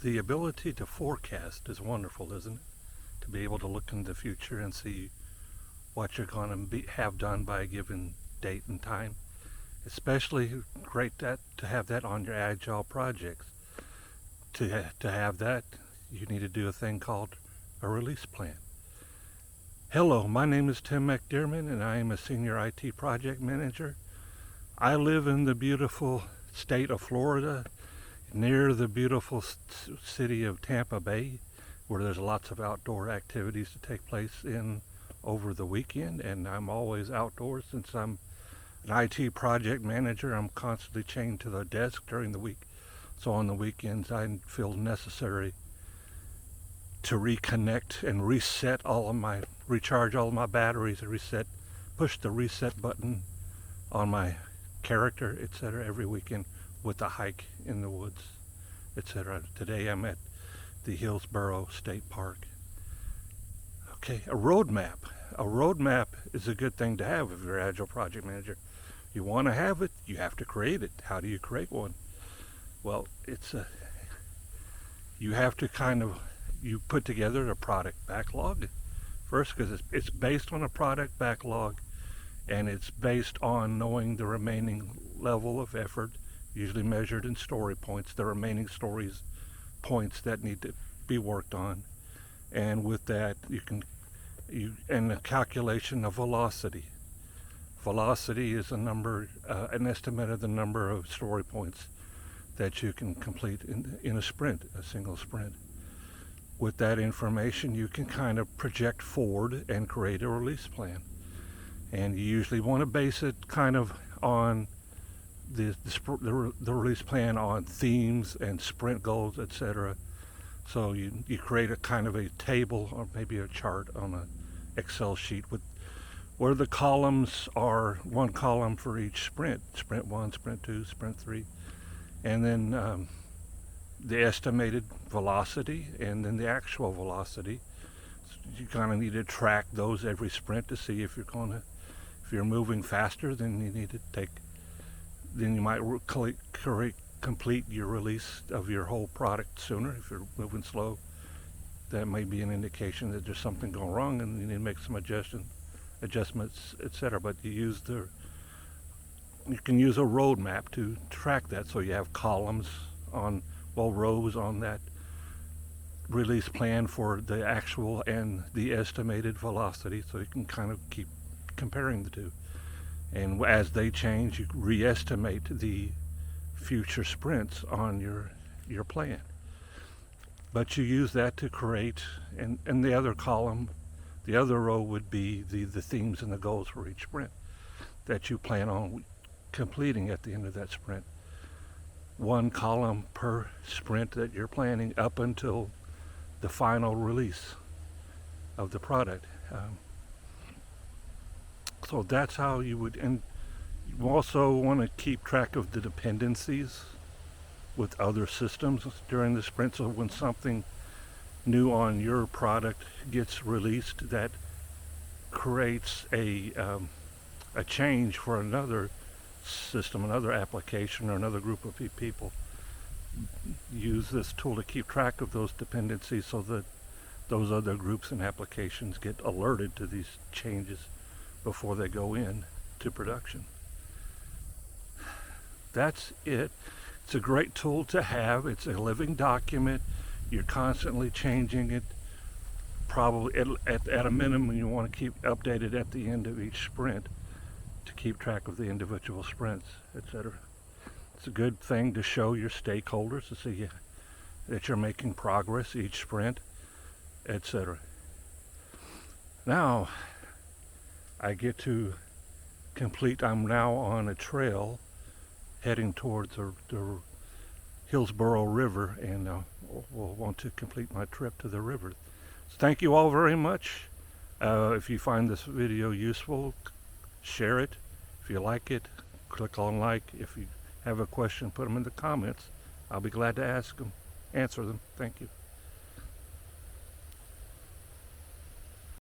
The ability to forecast is wonderful, isn't it? To be able to look into the future and see what you're going to have done by a given date and time. Especially great to have that on your Agile projects. To have that, you need to do a thing called a release plan. Hello, my name is Tim McDermott and I am a Senior IT Project Manager. I live in the beautiful state of Florida, near the beautiful city of Tampa Bay, where there's lots of outdoor activities to take place in over the weekend, and I'm always outdoors since I'm an IT project manager. I'm constantly chained to the desk during the week, so on the weekends I feel necessary to reconnect and recharge all of my batteries, and push the reset button on my character, etc. every weekend with a hike in the woods, etc. Today I'm at the Hillsborough State Park. Okay, a roadmap. A roadmap is a good thing to have if you're an Agile project manager. You want to have it, you have to create it. How do you create one? Well, you have to you put together a product backlog first, because it's based on a product backlog, and it's based on knowing the remaining level of effort, usually measured in story points, the remaining points that need to be worked on. And with that, and the calculation of velocity. Velocity is an estimate of the number of story points that you can complete in a sprint, a single sprint. With that information, you can kind of project forward and create a release plan. And you usually want to base it kind of on the release plan on themes and sprint goals, etc. So you create a kind of a table or maybe a chart on an Excel sheet where the columns are one column for each sprint: sprint 1, sprint 2, sprint 3, and then the estimated velocity and then the actual velocity. So you kind of need to track those every sprint to see if you're moving faster, then you might complete your release of your whole product sooner. If you're moving slow, that may be an indication that there's something going wrong and you need to make some adjustments, etc. But you can use a roadmap to track that, so you have columns rows on that release plan for the actual and the estimated velocity, so you can kind of keep comparing the two. And as they change, you re-estimate the future sprints on your plan. But you use that to create, and the other column, the other row would be the themes and the goals for each sprint that you plan on completing at the end of that sprint. One column per sprint that you're planning up until the final release of the product. So that's how you would, and you also want to keep track of the dependencies with other systems during the sprint. So when something new on your product gets released that creates a change for another system, another application, or another group of people, use this tool to keep track of those dependencies so that those other groups and applications get alerted to these changes before they go in to production. That's it. It's a great tool to have. It's a living document. You're constantly changing it. Probably at a minimum, you want to keep updated at the end of each sprint to keep track of the individual sprints, etc. It's a good thing to show your stakeholders to see that you're making progress each sprint, etc. Now, I get to complete, I'm now on a trail heading towards the Hillsborough River, and will want to complete my trip to the river. So thank you all very much. If you find this video useful, share it. If you like it, click on like. If you have a question, put them in the comments. I'll be glad to answer them. Thank you.